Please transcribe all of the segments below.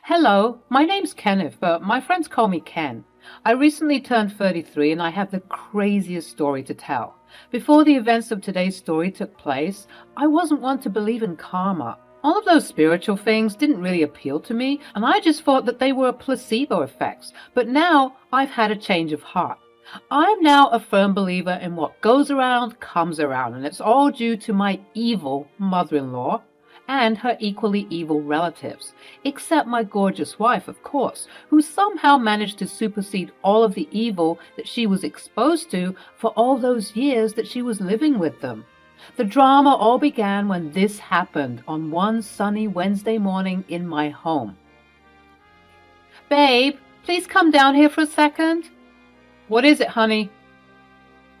Hello, my name's Kenneth, but my friends call me Ken. I recently turned 33 and I have the craziest story to tell. Before the events of today's story took place, I wasn't one to believe in karma. All of those spiritual things didn't really appeal to me, and I just thought that they were placebo effects. But now I've had a change of heart. I'm now a firm believer in what goes around comes around, and it's all due to my evil mother-in-law and her equally evil relatives, except my gorgeous wife, of course, who somehow managed to supersede all of the evil that she was exposed to for all those years that she was living with them. The drama all began when this happened on one sunny Wednesday morning in my home. "Babe, please come down here for a second." "What is it, honey?"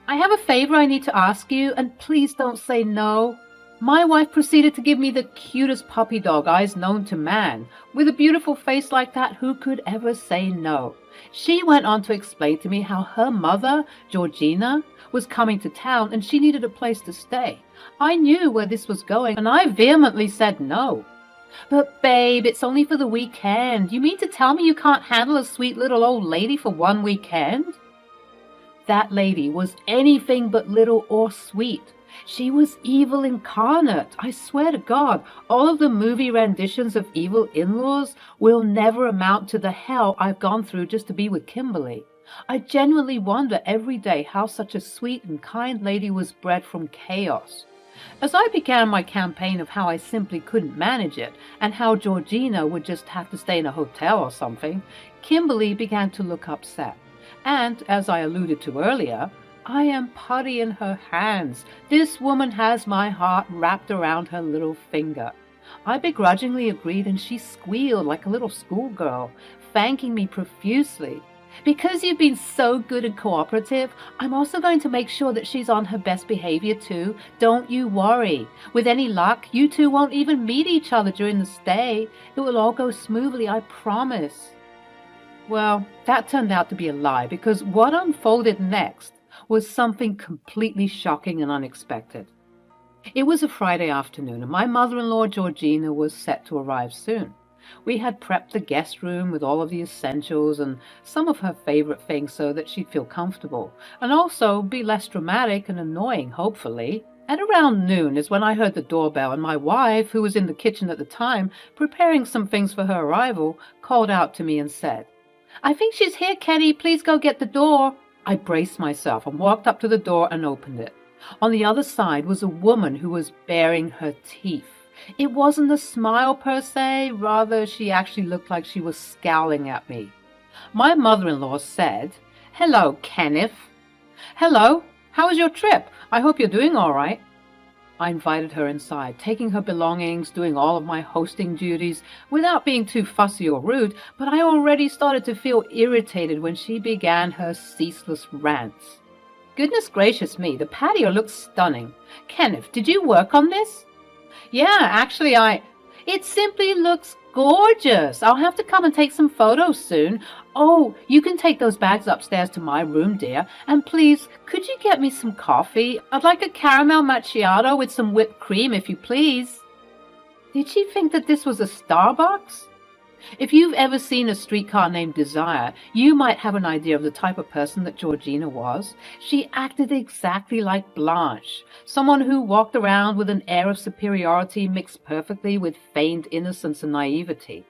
"I have a favor I need to ask you, and please don't say no." My wife proceeded to give me the cutest puppy dog eyes known to man. With a beautiful face like that, who could ever say no? She went on to explain to me how her mother, Georgina, was coming to town and she needed a place to stay. I knew where this was going and I vehemently said no. "But babe, it's only for the weekend. You mean to tell me you can't handle a sweet little old lady for one weekend?" That lady was anything but little or sweet. She was evil incarnate. I swear to God, all of the movie renditions of evil in-laws will never amount to the hell I've gone through just to be with Kimberly. I genuinely wonder every day how such a sweet and kind lady was bred from chaos. As I began my campaign of how I simply couldn't manage it, and how Georgina would just have to stay in a hotel or something, Kimberly began to look upset. And, as I alluded to earlier, I am putty in her hands. This woman has my heart wrapped around her little finger. I begrudgingly agreed and she squealed like a little schoolgirl, thanking me profusely. "Because you've been so good and cooperative, I'm also going to make sure that she's on her best behavior too. Don't you worry. With any luck, you two won't even meet each other during the stay. It will all go smoothly, I promise." Well, that turned out to be a lie because what unfolded next was something completely shocking and unexpected. It was a Friday afternoon, and my mother-in-law Georgina was set to arrive soon. We had prepped the guest room with all of the essentials and some of her favorite things so that she'd feel comfortable, and also be less dramatic and annoying, hopefully. At around noon is when I heard the doorbell, and my wife, who was in the kitchen at the time, preparing some things for her arrival, called out to me and said, "I think she's here, Kenny. Please go get the door." I braced myself and walked up to the door and opened it. On the other side was a woman who was baring her teeth. It wasn't a smile per se, rather she actually looked like she was scowling at me. My mother-in-law said, "Hello, Kenneth." "Hello, how was your trip? I hope you're doing all right." I invited her inside, taking her belongings, doing all of my hosting duties, without being too fussy or rude, but I already started to feel irritated when she began her ceaseless rants. "Goodness gracious me, the patio looks stunning. Kenneth, did you work on this?" "Yeah, actually It simply looks gorgeous. I'll have to come and take some photos soon. Oh, you can take those bags upstairs to my room, dear. And please, could you get me some coffee? I'd like a caramel macchiato with some whipped cream, if you please." Did she think that this was a Starbucks? If you've ever seen A Streetcar Named Desire, you might have an idea of the type of person that Georgina was. She acted exactly like Blanche, someone who walked around with an air of superiority mixed perfectly with feigned innocence and naivety.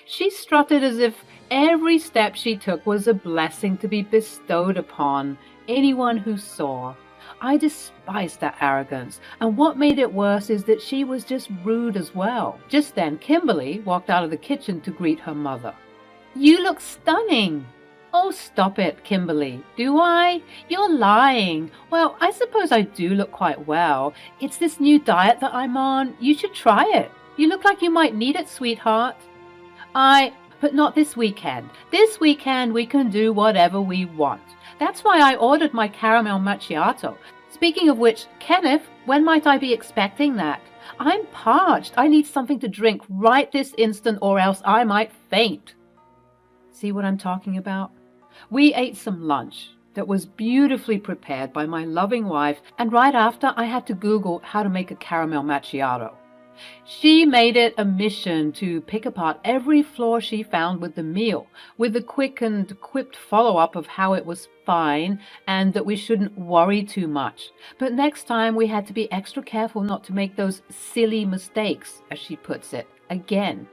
She strutted as if every step she took was a blessing to be bestowed upon anyone who saw. I despised that arrogance, and what made it worse is that she was just rude as well. Just then, Kimberly walked out of the kitchen to greet her mother. "You look stunning." "Oh, stop it, Kimberly. Do I? You're lying." "Well, I suppose I do look quite well. It's this new diet that I'm on. You should try it. You look like you might need it, sweetheart." But not this weekend. This weekend we can do whatever we want. That's why I ordered my caramel macchiato. Speaking of which, Kenneth, when might I be expecting that? I'm parched. I need something to drink right this instant or else I might faint. See what I'm talking about? We ate some lunch that was beautifully prepared by my loving wife, and right after I had to Google how to make a caramel macchiato. She made it a mission to pick apart every flaw she found with the meal, with the quick and quipped follow-up of how it was fine and that we shouldn't worry too much. But next time we had to be extra careful not to make those silly mistakes, as she puts it, again.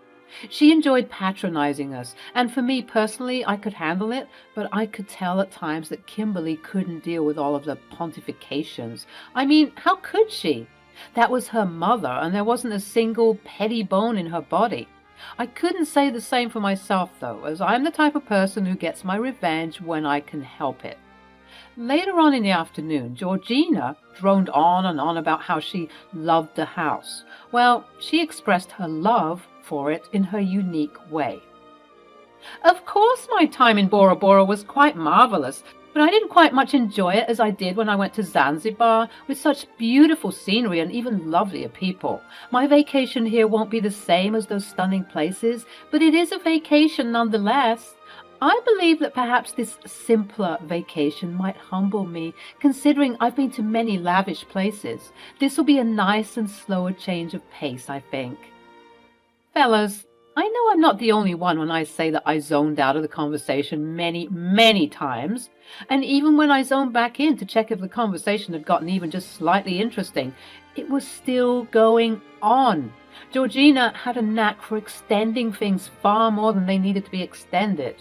She enjoyed patronizing us, and for me personally, I could handle it, but I could tell at times that Kimberly couldn't deal with all of the pontifications. I mean, how could she? That was her mother, and there wasn't a single petty bone in her body. I couldn't say the same for myself, though, as I'm the type of person who gets my revenge when I can help it. Later on in the afternoon, Georgina droned on and on about how she loved the house. Well, she expressed her love for it in her unique way. Of course, my time in Bora Bora was quite marvelous, but I didn't quite much enjoy it as I did when I went to Zanzibar with such beautiful scenery and even lovelier people. My vacation here won't be the same as those stunning places, but it is a vacation nonetheless. I believe that perhaps this simpler vacation might humble me, considering I've been to many lavish places. This will be a nice and slower change of pace, I think. Fellas, I know I'm not the only one when I say that I zoned out of the conversation many, many times. And even when I zoned back in to check if the conversation had gotten even just slightly interesting, it was still going on. Georgina had a knack for extending things far more than they needed to be extended.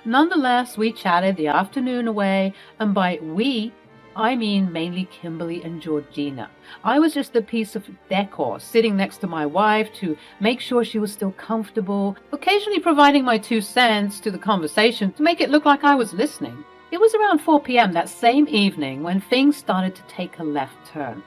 Nonetheless, we chatted the afternoon away, and by we, I mean mainly Kimberly and Georgina. I was just a piece of decor, sitting next to my wife to make sure she was still comfortable, occasionally providing my 2 cents to the conversation to make it look like I was listening. It was around 4 p.m. that same evening when things started to take a left turn.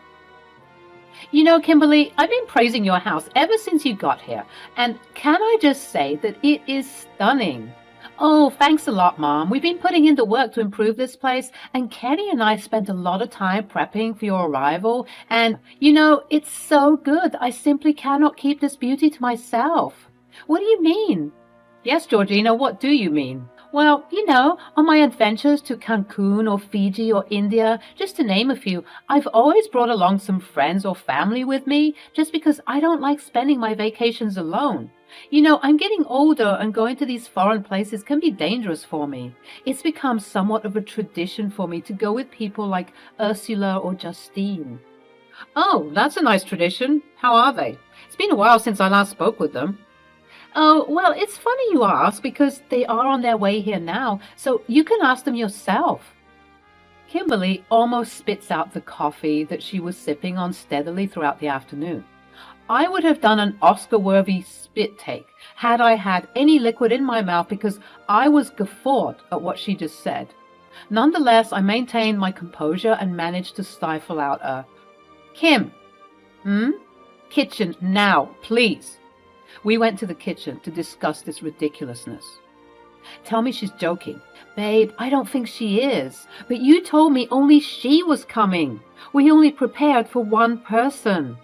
You know, Kimberly, I've been praising your house ever since you got here, and can I just say that it is stunning? Oh, thanks a lot, Mom. We've been putting in the work to improve this place, and Kenny and I spent a lot of time prepping for your arrival, and, it's so good. I simply cannot keep this beauty to myself. What do you mean? Yes, Georgina, what do you mean? Well, on my adventures to Cancun or Fiji or India, just to name a few, I've always brought along some friends or family with me, just because I don't like spending my vacations alone. I'm getting older, and going to these foreign places can be dangerous for me. It's become somewhat of a tradition for me to go with people like Ursula or Justine. Oh, that's a nice tradition. How are they? It's been a while since I last spoke with them. Oh, well, it's funny you ask, because they are on their way here now, so you can ask them yourself. Kimberly almost spits out the coffee that she was sipping on steadily throughout the afternoon. I would have done an Oscar-worthy spit take had I had any liquid in my mouth, because I was guffawed at what she just said. Nonetheless, I maintained my composure and managed to stifle out a, "Kim, kitchen now, please." We went to the kitchen to discuss this ridiculousness. Tell me she's joking. Babe, I don't think she is. But you told me only she was coming. We only prepared for one person.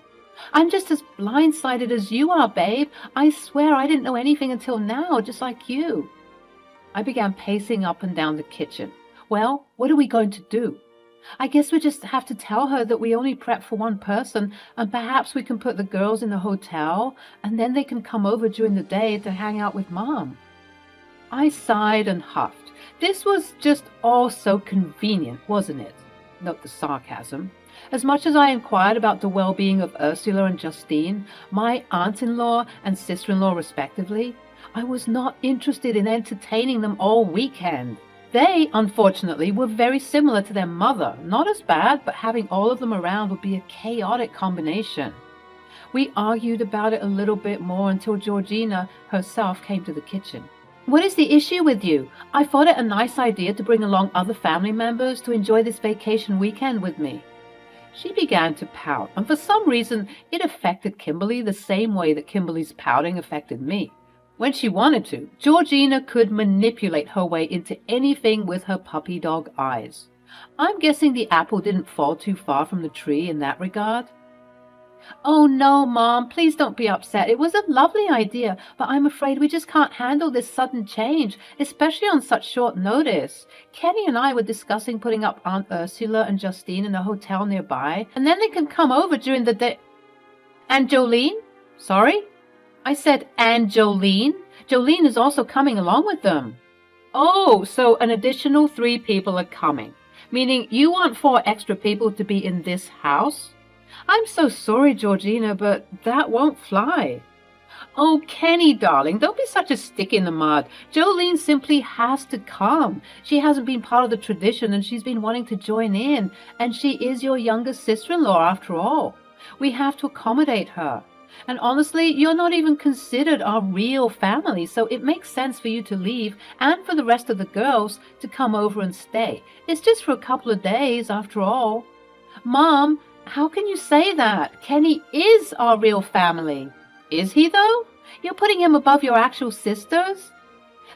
I'm just as blindsided as you are, babe. I swear I didn't know anything until now, just like you. I began pacing up and down the kitchen. Well, what are we going to do? I guess we just have to tell her that we only prep for one person, and perhaps we can put the girls in the hotel, and then they can come over during the day to hang out with Mom. I sighed and huffed. This was just all so convenient, wasn't it? Note the sarcasm. As much as I inquired about the well-being of Ursula and Justine, my aunt-in-law and sister-in-law respectively, I was not interested in entertaining them all weekend. They, unfortunately, were very similar to their mother. Not as bad, but having all of them around would be a chaotic combination. We argued about it a little bit more until Georgina herself came to the kitchen. What is the issue with you? I thought it a nice idea to bring along other family members to enjoy this vacation weekend with me. She began to pout, and for some reason it affected Kimberly the same way that Kimberly's pouting affected me. When she wanted to, Georgina could manipulate her way into anything with her puppy dog eyes. I'm guessing the apple didn't fall too far from the tree in that regard. Oh no, Mom, please don't be upset. It was a lovely idea, but I'm afraid we just can't handle this sudden change, especially on such short notice. Kenny and I were discussing putting up Aunt Ursula and Justine in a hotel nearby, and then they can come over during the day. And Jolene? Sorry? I said, and Jolene? Jolene is also coming along with them. Oh, so an additional 3 people are coming, meaning you want 4 extra people to be in this house? I'm so sorry, Georgina, but that won't fly. Oh, Kenny, darling, don't be such a stick in the mud. Jolene simply has to come. She hasn't been part of the tradition and she's been wanting to join in, and she is your younger sister-in-law after all. We have to accommodate her. And honestly, you're not even considered our real family, so it makes sense for you to leave and for the rest of the girls to come over and stay. It's just for a couple of days, after all. Mom, how can you say that? Kenny is our real family. Is he, though? You're putting him above your actual sisters?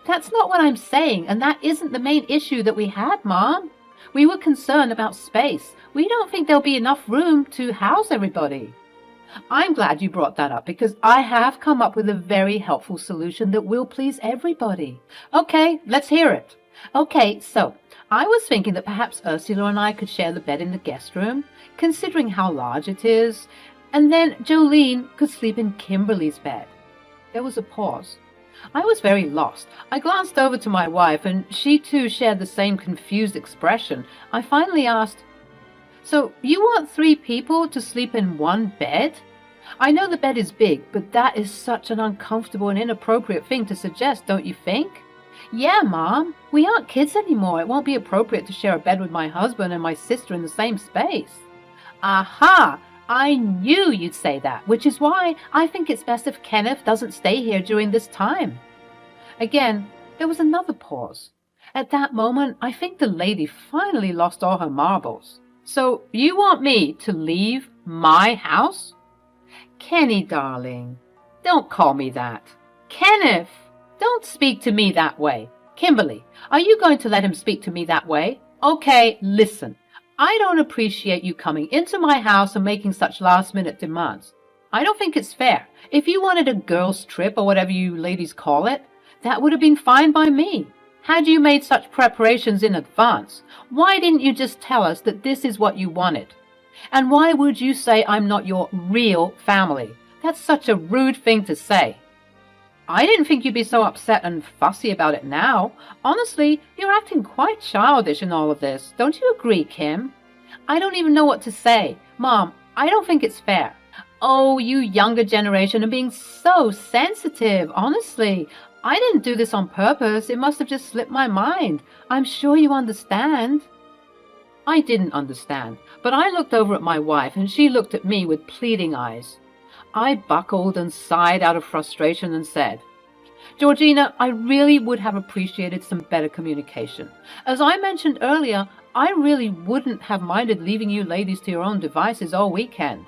That's not what I'm saying, and that isn't the main issue that we had, Mom. We were concerned about space. We don't think there'll be enough room to house everybody. I'm glad you brought that up, because I have come up with a very helpful solution that will please everybody. Okay, let's hear it. Okay, so I was thinking that perhaps Ursula and I could share the bed in the guest room, considering how large it is, and then Jolene could sleep in Kimberly's bed. There was a pause. I was very lost. I glanced over to my wife, and she too shared the same confused expression. I finally asked, so you want 3 people to sleep in one bed? I know the bed is big, but that is such an uncomfortable and inappropriate thing to suggest, don't you think? Yeah, Mom. We aren't kids anymore. It won't be appropriate to share a bed with my husband and my sister in the same space. Aha! I knew you'd say that, which is why I think it's best if Kenneth doesn't stay here during this time. Again, there was another pause. At that moment, I think the lady finally lost all her marbles. So you want me to leave my house? Kenny, darling, don't call me that. Kenneth, don't speak to me that way. Kimberly, are you going to let him speak to me that way? Okay, listen. I don't appreciate you coming into my house and making such last-minute demands. I don't think it's fair. If you wanted a girls' trip or whatever you ladies call it, that would have been fine by me. Had you made such preparations in advance, why didn't you just tell us that this is what you wanted? And why would you say I'm not your real family? That's such a rude thing to say. I didn't think you'd be so upset and fussy about it now. Honestly, you're acting quite childish in all of this. Don't you agree, Kim? I don't even know what to say. Mom, I don't think it's fair. Oh, you younger generation are being so sensitive, honestly. I didn't do this on purpose. It must have just slipped my mind. I'm sure you understand. I didn't understand, but I looked over at my wife and she looked at me with pleading eyes. I buckled and sighed out of frustration and said, Georgina, I really would have appreciated some better communication. As I mentioned earlier, I really wouldn't have minded leaving you ladies to your own devices all weekend.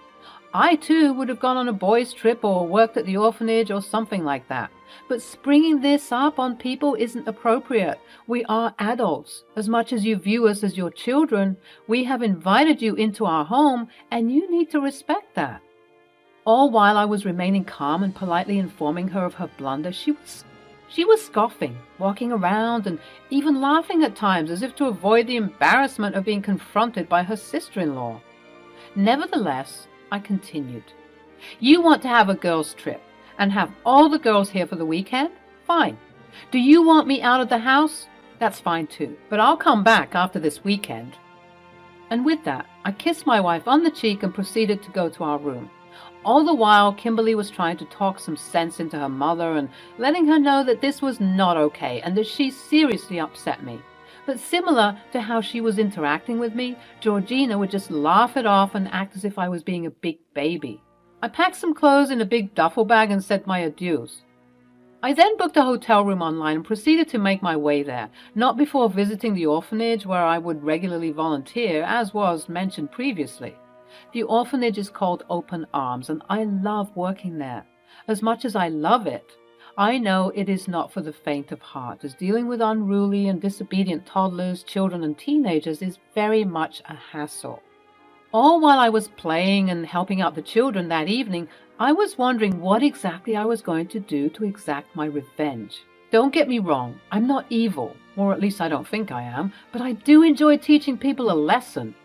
I too would have gone on a boys' trip or worked at the orphanage or something like that. But springing this up on people isn't appropriate. We are adults. As much as you view us as your children, we have invited you into our home, and you need to respect that. All while I was remaining calm and politely informing her of her blunder, she was scoffing, walking around, and even laughing at times as if to avoid the embarrassment of being confronted by her sister-in-law. Nevertheless, I continued, You want to have a girls' trip and have all the girls here for the weekend? Fine. Do you want me out of the house? That's fine too, but I'll come back after this weekend. And with that, I kissed my wife on the cheek and proceeded to go to our room. All the while, Kimberly was trying to talk some sense into her mother and letting her know that this was not okay and that she seriously upset me. But similar to how she was interacting with me, Georgina would just laugh it off and act as if I was being a big baby. I packed some clothes in a big duffel bag and said my adieus. I then booked a hotel room online and proceeded to make my way there, not before visiting the orphanage where I would regularly volunteer, as was mentioned previously. The orphanage is called Open Arms, and I love working there. As much as I love it, I know it is not for the faint of heart, as dealing with unruly and disobedient toddlers, children, and teenagers is very much a hassle. All while I was playing and helping out the children that evening, I was wondering what exactly I was going to do to exact my revenge. Don't get me wrong, I'm not evil, or at least I don't think I am, but I do enjoy teaching people a lesson.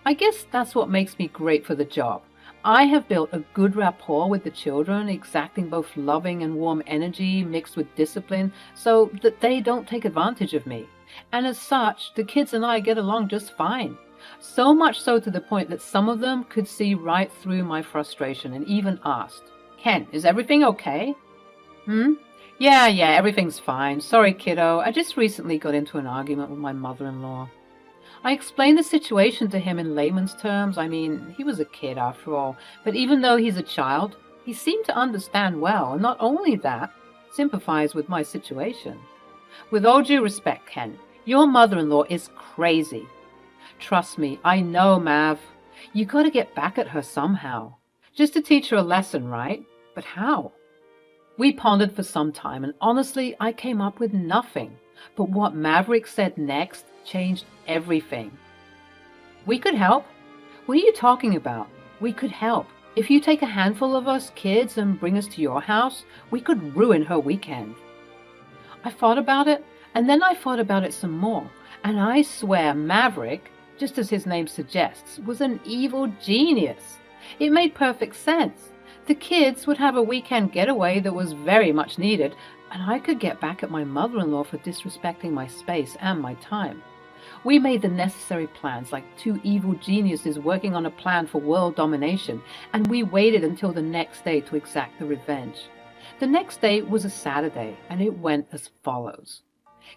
I guess that's what makes me great for the job. I have built a good rapport with the children, exacting both loving and warm energy mixed with discipline so that they don't take advantage of me. And as such, the kids and I get along just fine. So much so to the point that some of them could see right through my frustration and even asked, "Ken, is everything okay?" Yeah, everything's fine. Sorry, kiddo. I just recently got into an argument with my mother-in-law. I explained the situation to him in layman's terms. I mean, he was a kid after all, but even though he's a child, he seemed to understand well, and not only that, sympathize with my situation. With all due respect, Ken, your mother-in-law is crazy. Trust me, I know, Mav. You gotta get back at her somehow. Just to teach her a lesson, right? But how? We pondered for some time, and honestly, I came up with nothing. But what Maverick said next changed everything. "We could help." "What are you talking about?" "We could help. If you take a handful of us kids and bring us to your house, we could ruin her weekend." I thought about it, and then I thought about it some more, and I swear Maverick, just as his name suggests, was an evil genius. It made perfect sense. The kids would have a weekend getaway that was very much needed, and I could get back at my mother-in-law for disrespecting my space and my time. We made the necessary plans like two evil geniuses working on a plan for world domination, and we waited until the next day to exact the revenge. The next day was a Saturday, and it went as follows.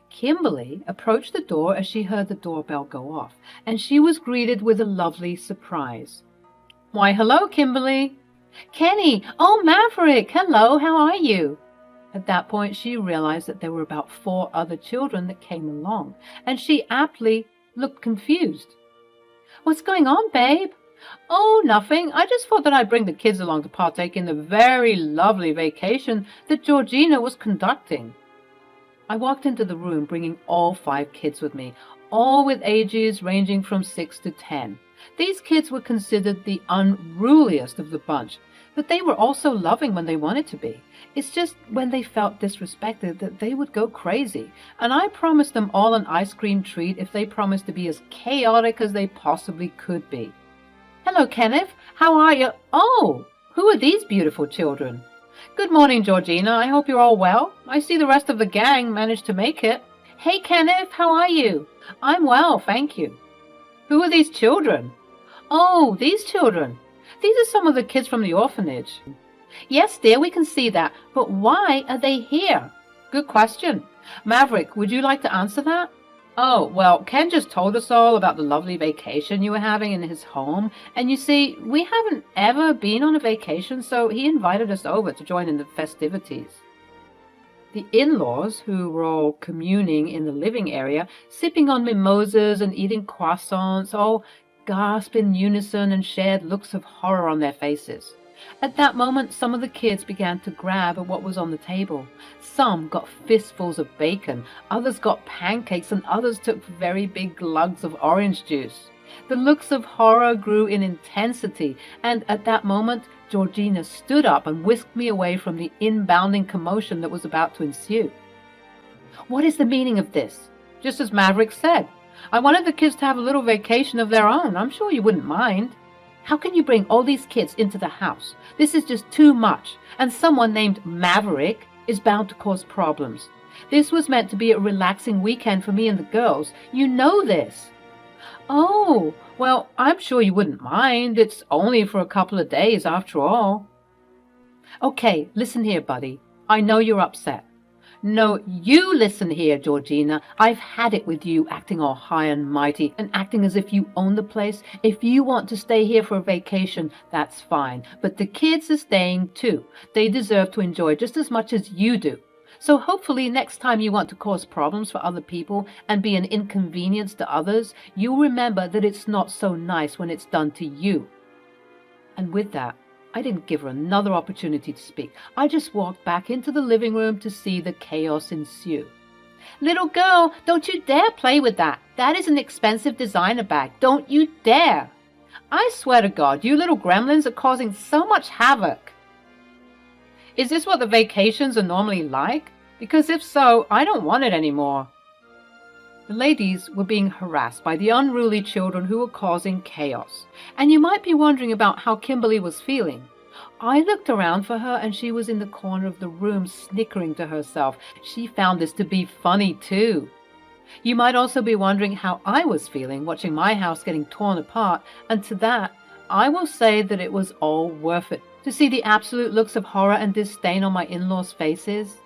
Kimberly approached the door as she heard the doorbell go off, and she was greeted with a lovely surprise. "Why, hello, Kimberly." "Kenny! Oh, Maverick! Hello, how are you?" At that point, she realized that there were about 4 other children that came along, and she aptly looked confused. "What's going on, babe?" "Oh, nothing. I just thought that I'd bring the kids along to partake in the very lovely vacation that Georgina was conducting." I walked into the room bringing all 5 kids with me, all with ages ranging from 6 to 10. These kids were considered the unruliest of the bunch, but they were also loving when they wanted to be. It's just when they felt disrespected that they would go crazy, and I promised them all an ice cream treat if they promised to be as chaotic as they possibly could be. "Hello, Kenneth. How are you? Oh, who are these beautiful children?" "Good morning, Georgina. I hope you're all well. I see the rest of the gang managed to make it." "Hey, Kenneth. How are you?" "I'm well, thank you." "Who are these children?" "Oh, these children. These are some of the kids from the orphanage." "Yes, dear, we can see that. But why are they here?" "Good question. Maverick, would you like to answer that?" "Oh, well, Ken just told us all about the lovely vacation you were having in his home. And you see, we haven't ever been on a vacation, so he invited us over to join in the festivities." The in-laws, who were all communing in the living area, sipping on mimosas and eating croissants, all gasped in unison and shared looks of horror on their faces. At that moment, some of the kids began to grab at what was on the table. Some got fistfuls of bacon, others got pancakes, and others took very big glugs of orange juice. The looks of horror grew in intensity, and at that moment, Georgina stood up and whisked me away from the inbounding commotion that was about to ensue. "What is the meaning of this?" "Just as Maverick said. I wanted the kids to have a little vacation of their own. I'm sure you wouldn't mind." "How can you bring all these kids into the house? This is just too much, and someone named Maverick is bound to cause problems. This was meant to be a relaxing weekend for me and the girls. You know this." "Oh, well, I'm sure you wouldn't mind. It's only for a couple of days after all." "Okay, listen here, buddy. I know you're upset." "No, you listen here, Georgina. I've had it with you acting all high and mighty and acting as if you own the place. If you want to stay here for a vacation, that's fine. But the kids are staying too. They deserve to enjoy just as much as you do. So hopefully next time you want to cause problems for other people and be an inconvenience to others, you'll remember that it's not so nice when it's done to you." And with that, I didn't give her another opportunity to speak. I just walked back into the living room to see the chaos ensue. "Little girl, don't you dare play with that. That is an expensive designer bag. Don't you dare. I swear to God, you little gremlins are causing so much havoc." "Is this what the vacations are normally like? Because if so, I don't want it anymore." The ladies were being harassed by the unruly children who were causing chaos. And you might be wondering about how Kimberly was feeling. I looked around for her and she was in the corner of the room snickering to herself. She found this to be funny too. You might also be wondering how I was feeling watching my house getting torn apart, and to that, I will say that it was all worth it. To see the absolute looks of horror and disdain on my in-laws' faces,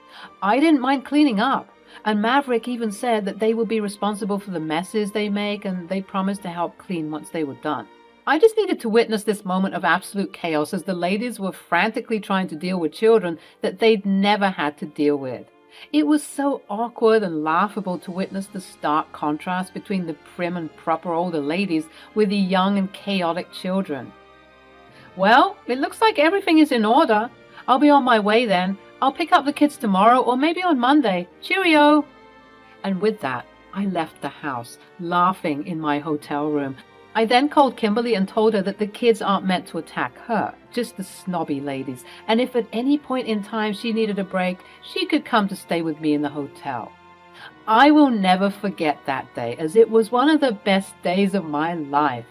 I didn't mind cleaning up. And Maverick even said that they would be responsible for the messes they make, and they promised to help clean once they were done. I just needed to witness this moment of absolute chaos as the ladies were frantically trying to deal with children that they'd never had to deal with. It was so awkward and laughable to witness the stark contrast between the prim and proper older ladies with the young and chaotic children. Well, it looks like everything is in order. I'll be on my way then. I'll pick up the kids tomorrow or maybe on Monday. Cheerio! And with that, I left the house, laughing in my hotel room. I then called Kimberly and told her that the kids aren't meant to attack her, just the snobby ladies, and if at any point in time she needed a break, she could come to stay with me in the hotel. I will never forget that day, as it was one of the best days of my life.